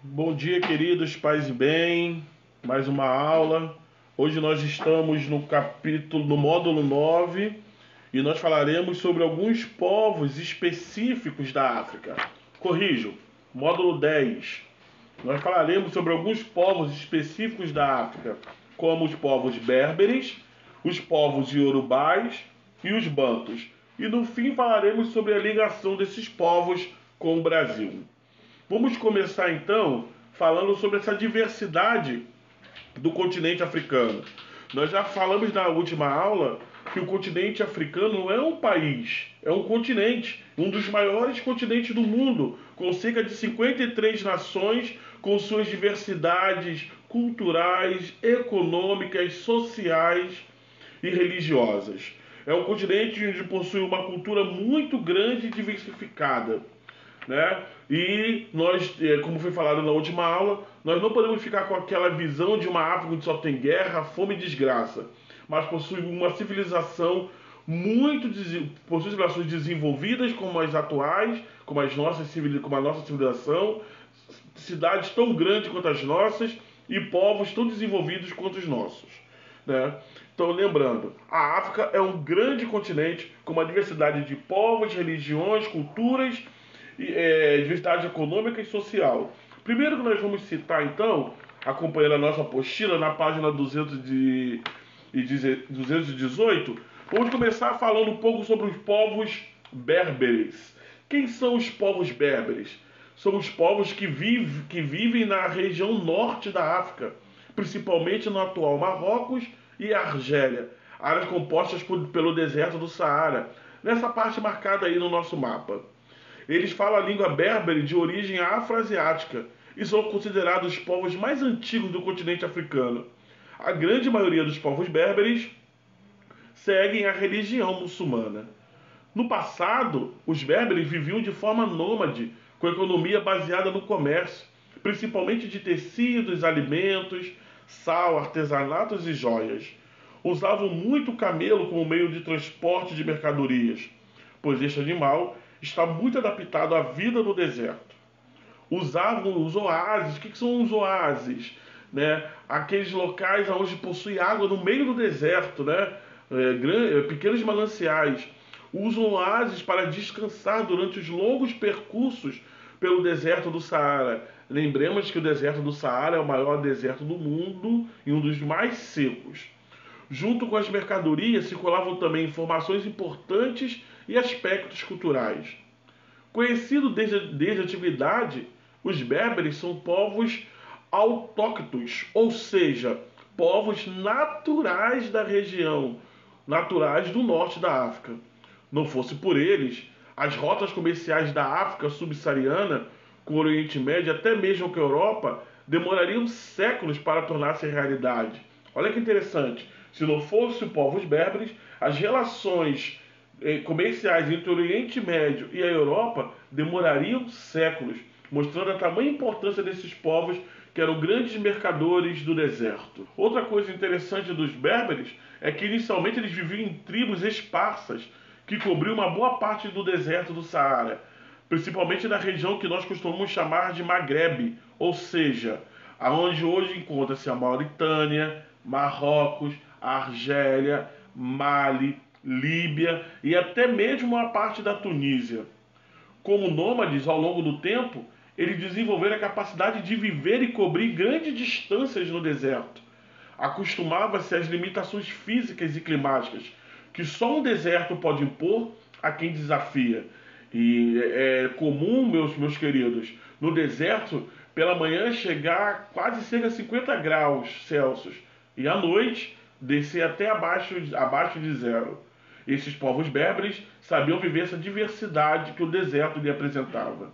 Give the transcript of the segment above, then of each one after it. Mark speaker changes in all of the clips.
Speaker 1: Bom dia, queridos, paz e bem. Mais uma aula. Hoje nós estamos no módulo 9 e nós falaremos sobre alguns povos específicos da África. Corrijo, módulo 10. Nós falaremos sobre alguns povos específicos da África, como os povos berberes, os povos iorubais e os bantos. E no fim falaremos sobre a ligação desses povos com o Brasil. Vamos começar então falando sobre essa diversidade do continente africano. Nós já falamos na última aula que o continente africano não é um país, é um continente, um dos maiores continentes do mundo, com cerca de 53 nações, com suas diversidades culturais, econômicas, sociais e religiosas. É um continente onde possui uma cultura muito grande e diversificada, né? E nós, como foi falado na última aula, nós não podemos ficar com aquela visão de uma África onde só tem guerra, fome e desgraça, mas possui uma civilização possui civilizações desenvolvidas como as atuais, como como a nossa civilização, cidades tão grandes quanto as nossas e povos tão desenvolvidos quanto os nossos, né? Então, lembrando, a África é um grande continente com uma diversidade de povos, religiões, culturas, diversidade econômica e social. Primeiro que nós vamos citar, então, acompanhando a nossa apostila, na página 218, vamos começar falando um pouco sobre os povos berberes. Quem são os povos berberes? São os povos que vivem na região norte da África, principalmente no atual Marrocos e Argélia, áreas compostas pelo deserto do Saara, nessa parte marcada aí no nosso mapa. Eles falam a língua berbere de origem afroasiática e são considerados os povos mais antigos do continente africano. A grande maioria dos povos berberes seguem a religião muçulmana. No passado, os berberes viviam de forma nômade, com economia baseada no comércio, principalmente de tecidos, alimentos, sal, artesanatos e joias. Usavam muito o camelo como meio de transporte de mercadorias, pois este animal está muito adaptado à vida no deserto. Usavam os oásis. O que são os oásis? Né? Aqueles locais onde possui água no meio do deserto, né? Pequenos mananciais. Usam oásis para descansar durante os longos percursos pelo deserto do Saara. Lembremos que o deserto do Saara é o maior deserto do mundo e um dos mais secos. Junto com as mercadorias circulavam também informações importantes e aspectos culturais. Conhecido desde a antiguidade, os berberes são povos autóctones, ou seja, povos naturais da região, naturais do norte da África. Não fosse por eles, as rotas comerciais da África subsaariana com o Oriente Médio, até mesmo com a Europa, demorariam séculos para tornar-se realidade. Olha que interessante. Se não fosse os povos berberes, as relações comerciais entre o Oriente Médio e a Europa demorariam séculos, mostrando a tamanha importância desses povos que eram grandes mercadores do deserto. Outra coisa interessante dos berberes é que inicialmente eles viviam em tribos esparsas que cobriam uma boa parte do deserto do Saara, principalmente na região que nós costumamos chamar de Maghreb, ou seja, aonde hoje encontra-se a Mauritânia, Marrocos, Argélia, Mali, Líbia e até mesmo a parte da Tunísia. Como nômades, ao longo do tempo, eles desenvolveram a capacidade de viver e cobrir grandes distâncias no deserto. Acostumava-se às limitações físicas e climáticas que só um deserto pode impor a quem desafia. E é comum, meus queridos, no deserto, pela manhã chegar a quase cerca de 50 graus Celsius e à noite descer até abaixo de zero. Esses povos berberes sabiam viver essa diversidade que o deserto lhe apresentava.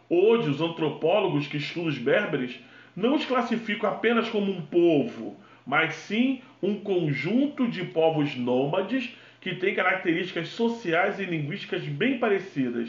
Speaker 1: Hoje, os antropólogos que estudam os berberes não os classificam apenas como um povo, mas sim um conjunto de povos nômades que têm características sociais e linguísticas bem parecidas,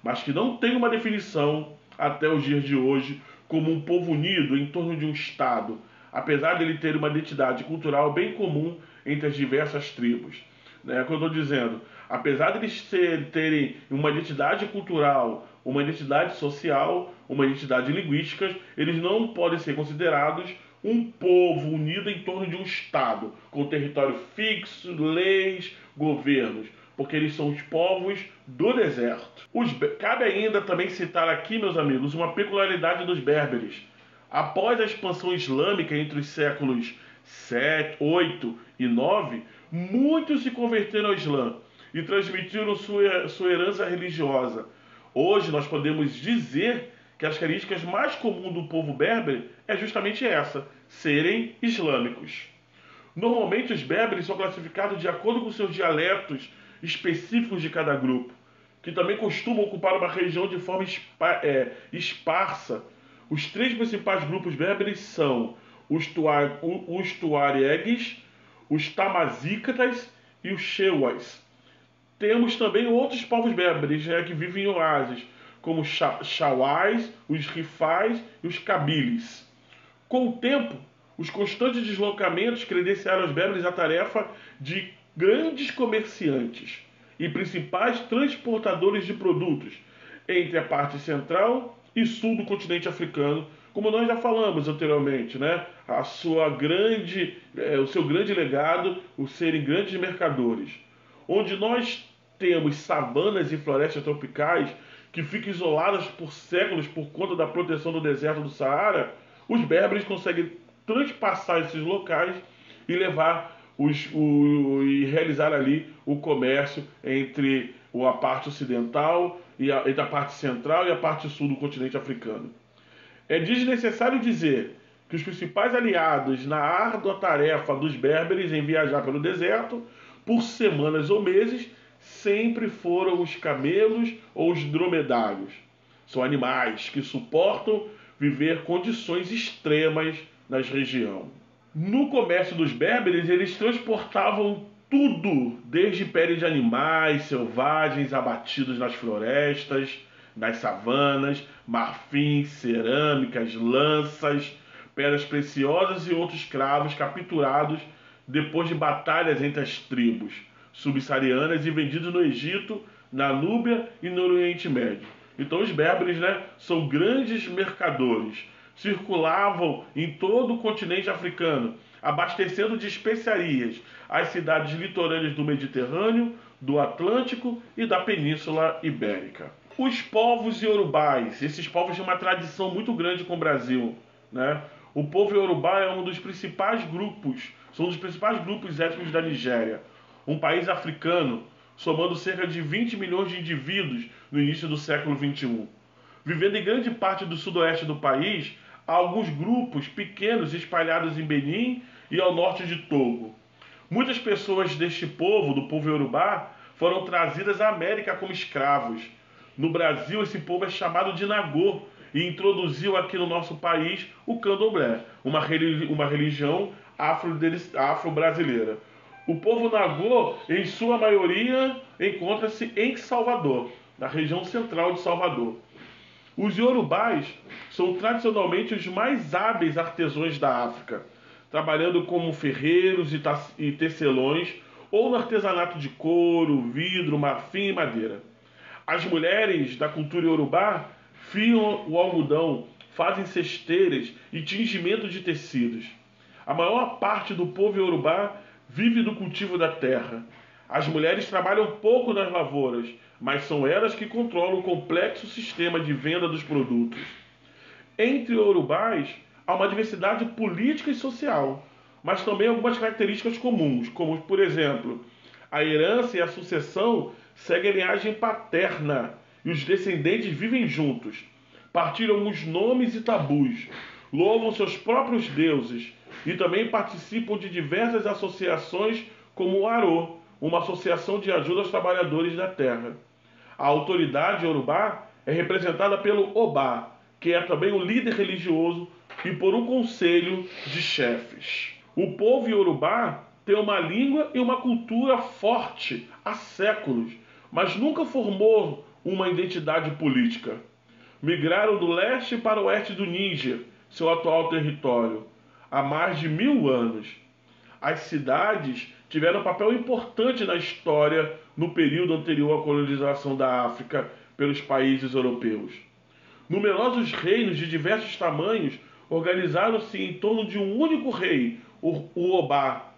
Speaker 1: mas que não têm uma definição, até os dias de hoje, como um povo unido em torno de um Estado, apesar de ele ter uma identidade cultural bem comum entre as diversas tribos. Né? É o que eu estou dizendo. Apesar de eles terem uma identidade cultural uma identidade social, uma identidade linguística. Eles não podem ser considerados um povo unido em torno de um Estado, com território fixo, leis, governos, porque eles são os povos do deserto. Cabe ainda também citar aqui, meus amigos, uma peculiaridade dos berberes. Após a expansão islâmica entre os séculos 7, 8 e 9, muitos se converteram ao Islã e transmitiram sua herança religiosa. Hoje nós podemos dizer que as características mais comuns do povo berber é justamente essa, serem islâmicos. Normalmente os berberes são classificados de acordo com seus dialetos específicos de cada grupo, que também costumam ocupar uma região de forma esparsa. Os três principais grupos berberes são os tuaregues, os tamazícatas e os cheuas. Temos também outros povos berberes que vivem em oásis, como os chauais, os rifais e os cabiles. Com o tempo, os constantes deslocamentos credenciaram aos berberes a tarefa de grandes comerciantes e principais transportadores de produtos entre a parte central e sul do continente africano, como nós já falamos anteriormente, né? O seu grande legado, o serem grandes mercadores. Onde nós temos savanas e florestas tropicais que ficam isoladas por séculos por conta da proteção do deserto do Saara, os berberes conseguem transpassar esses locais e e realizar ali o comércio entre a parte ocidental, entre a parte central e a parte sul do continente africano. É desnecessário dizer que os principais aliados na árdua tarefa dos berberes em viajar pelo deserto, por semanas ou meses, sempre foram os camelos ou os dromedários. São animais que suportam viver condições extremas nas regiões. No comércio dos berberes, eles transportavam tudo, desde pele de animais selvagens abatidos nas florestas, nas savanas, marfins, cerâmicas, lanças, pedras preciosas e outros cravos capturados depois de batalhas entre as tribos subsaarianas e vendidos no Egito, na Núbia e no Oriente Médio. Então os berberes, são grandes mercadores, circulavam em todo o continente africano, abastecendo de especiarias as cidades litorâneas do Mediterrâneo, do Atlântico e da Península Ibérica. Os povos iorubais, esses povos têm uma tradição muito grande com o Brasil, O povo iorubá é um dos principais grupos, são um dos principais grupos étnicos da Nigéria, um país africano, somando cerca de 20 milhões de indivíduos no início do século XXI. Vivendo em grande parte do sudoeste do país, há alguns grupos pequenos espalhados em Benin e ao norte de Togo. Muitas pessoas deste povo, do povo iorubá, foram trazidas à América como escravos. No Brasil, esse povo é chamado de Nagô e introduziu aqui no nosso país o candomblé, uma religião afro-brasileira. O povo Nagô, em sua maioria, encontra-se em Salvador, na região central de Salvador. Os iorubás são tradicionalmente os mais hábeis artesãos da África, trabalhando como ferreiros e tecelões ou no artesanato de couro, vidro, marfim e madeira. As mulheres da cultura iorubá fiam o algodão, fazem cesteiras e tingimento de tecidos. A maior parte do povo iorubá vive do cultivo da terra. As mulheres trabalham pouco nas lavouras, mas são elas que controlam o complexo sistema de venda dos produtos. Entre iorubás, há uma diversidade política e social, mas também algumas características comuns, como, por exemplo, a herança e a sucessão seguem a linhagem paterna e os descendentes vivem juntos, partilham os nomes e tabus, louvam seus próprios deuses e também participam de diversas associações como o Arô, uma associação de ajuda aos trabalhadores da terra. A autoridade iorubá é representada pelo Obá, que é também o líder religioso, e por um conselho de chefes. O povo iorubá tem uma língua e uma cultura forte há séculos, mas nunca formou uma identidade política. Migraram do leste para o oeste do Níger, seu atual território, há mais de 1000 anos. As cidades tiveram um papel importante na história no período anterior à colonização da África pelos países europeus. Numerosos reinos de diversos tamanhos organizaram-se em torno de um único rei, o Obá.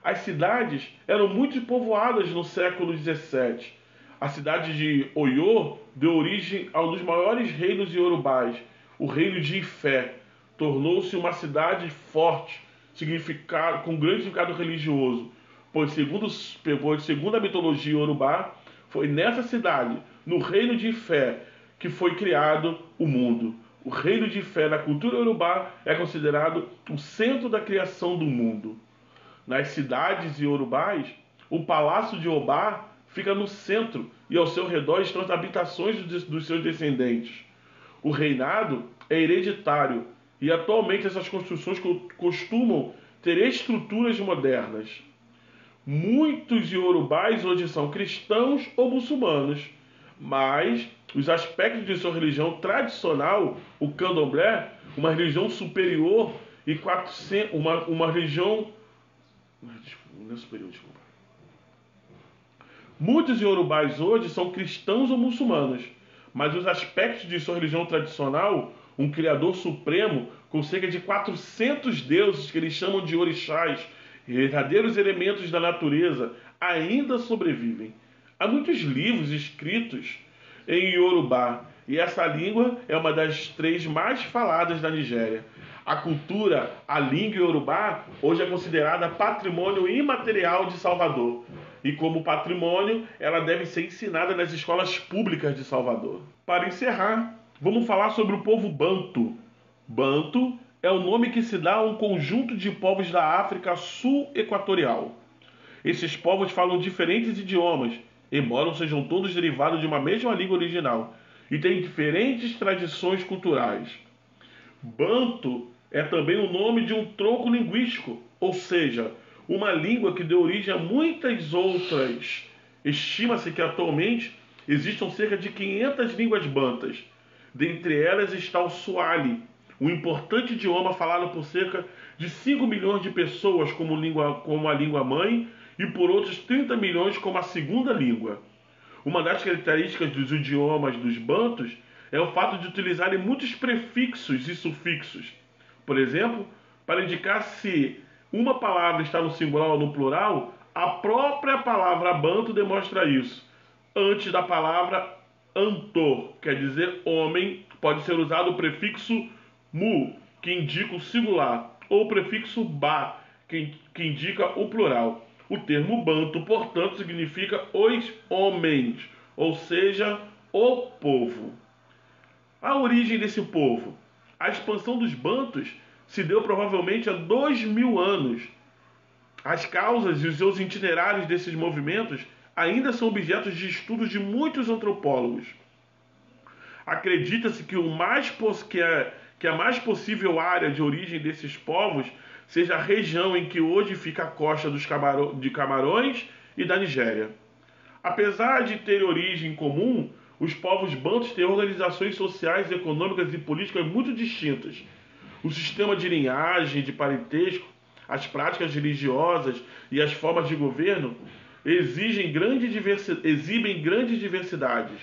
Speaker 1: As cidades eram muito povoadas no século XVII. A cidade de Oiô deu origem a um dos maiores reinos iorubás, o reino de Ifé. Tornou-se uma cidade forte, com grande significado religioso, pois segundo a mitologia iorubá, foi nessa cidade, no reino de Ifé, que foi criado o mundo. O reino de Ifé na cultura iorubá é considerado o centro da criação do mundo. Nas cidades iorubás, o palácio de Obá fica no centro e ao seu redor estão as habitações dos seus descendentes. O reinado é hereditário e atualmente essas construções costumam ter estruturas modernas. Muitos iorubás hoje são cristãos ou muçulmanos, mas os aspectos de sua religião tradicional, o candomblé, uma religião superior e uma religião... Não é superior, desculpa. Muitos iorubás hoje são cristãos ou muçulmanos, mas os aspectos de sua religião tradicional, um Criador Supremo com cerca de 400 deuses que eles chamam de orixás, verdadeiros elementos da natureza, ainda sobrevivem. Há muitos livros escritos em Iorubá, e essa língua é uma das 3 mais faladas da Nigéria. A língua Iorubá, hoje é considerada patrimônio imaterial de Salvador. E como patrimônio, ela deve ser ensinada nas escolas públicas de Salvador. Para encerrar, vamos falar sobre o povo Banto. Banto é o nome que se dá a um conjunto de povos da África sul-equatorial. Esses povos falam diferentes idiomas, embora sejam todos derivados de uma mesma língua original, e têm diferentes tradições culturais. Banto é também o nome de um tronco linguístico, ou seja, uma língua que deu origem a muitas outras. Estima-se que atualmente existam cerca de 500 línguas bantas. Dentre elas está o Swahili, um importante idioma falado por cerca de 5 milhões de pessoas como a língua mãe e por outros 30 milhões como a segunda língua. Uma das características dos idiomas dos bantos é o fato de utilizarem muitos prefixos e sufixos. Por exemplo, para indicar se uma palavra está no singular ou no plural, a própria palavra banto demonstra isso. Antes da palavra antor, quer dizer homem, pode ser usado o prefixo mu, que indica o singular, ou o prefixo ba, que indica o plural. O termo banto, portanto, significa os homens, ou seja, o povo. A origem desse povo. A expansão dos bantos se deu provavelmente há 2000 anos. As causas e os seus itinerários desses movimentos ainda são objetos de estudos de muitos antropólogos. Acredita-se que a mais possível área de origem desses povos seja a região em que hoje fica a costa de Camarões e da Nigéria. Apesar de ter origem comum, os povos bantos têm organizações sociais, econômicas e políticas muito distintas. O sistema de linhagem, de parentesco, as práticas religiosas e as formas de governo exibem grandes diversidades.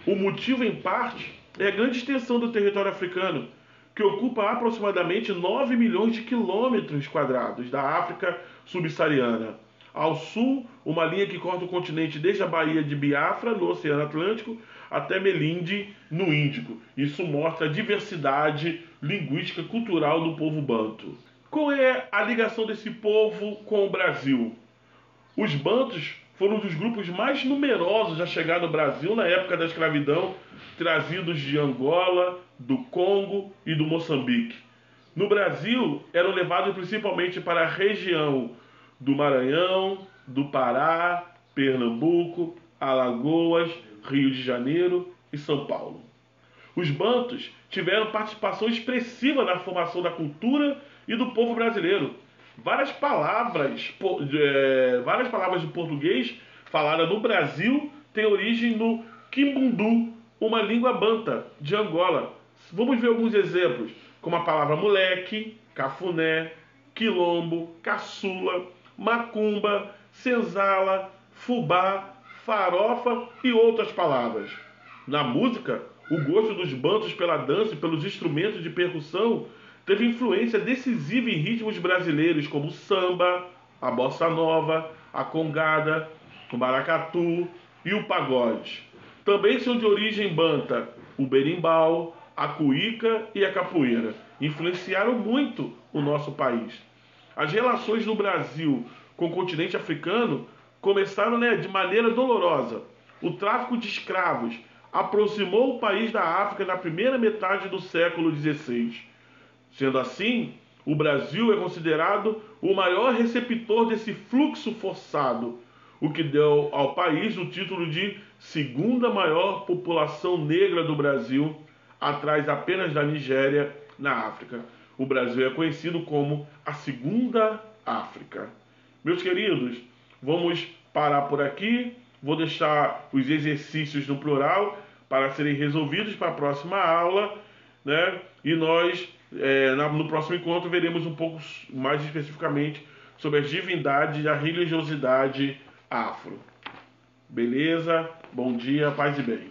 Speaker 1: O motivo, em parte, é a grande extensão do território africano, que ocupa aproximadamente 9 milhões de quilômetros quadrados da África subsaariana. Ao sul, uma linha que corta o continente desde a Baía de Biafra, no Oceano Atlântico, até Melinde, no Índico. Isso mostra a diversidade linguística e cultural do povo banto. Qual é a ligação desse povo com o Brasil? Os bantos foram um dos grupos mais numerosos a chegar no Brasil na época da escravidão, trazidos de Angola, do Congo e do Moçambique. No Brasil, eram levados principalmente para a região do Maranhão, do Pará, Pernambuco, Alagoas, Rio de Janeiro e São Paulo. Os bantos tiveram participação expressiva na formação da cultura e do povo brasileiro. Várias palavras do português faladas no Brasil têm origem no Kimbundu, uma língua banta de Angola. Vamos ver alguns exemplos, como a palavra moleque, cafuné, quilombo, caçula, macumba, senzala, fubá, farofa e outras palavras. Na música, o gosto dos bantos pela dança e pelos instrumentos de percussão teve influência decisiva em ritmos brasileiros como o samba, a bossa nova, a congada, o maracatu e o pagode. Também são de origem banta o berimbau, a cuíca e a capoeira. Influenciaram muito o nosso país. As relações do Brasil com o continente africano começaram, de maneira dolorosa. O tráfico de escravos aproximou o país da África na primeira metade do século XVI. Sendo assim, o Brasil é considerado o maior receptor desse fluxo forçado, o que deu ao país o título de segunda maior população negra do Brasil, atrás apenas da Nigéria, na África. O Brasil é conhecido como a Segunda África. Meus queridos, vamos parar por aqui. Vou deixar os exercícios no plural para serem resolvidos para a próxima aula, né? E nós, no próximo encontro, veremos um pouco mais especificamente sobre as divindades e a religiosidade afro. Beleza? Bom dia, paz e bem.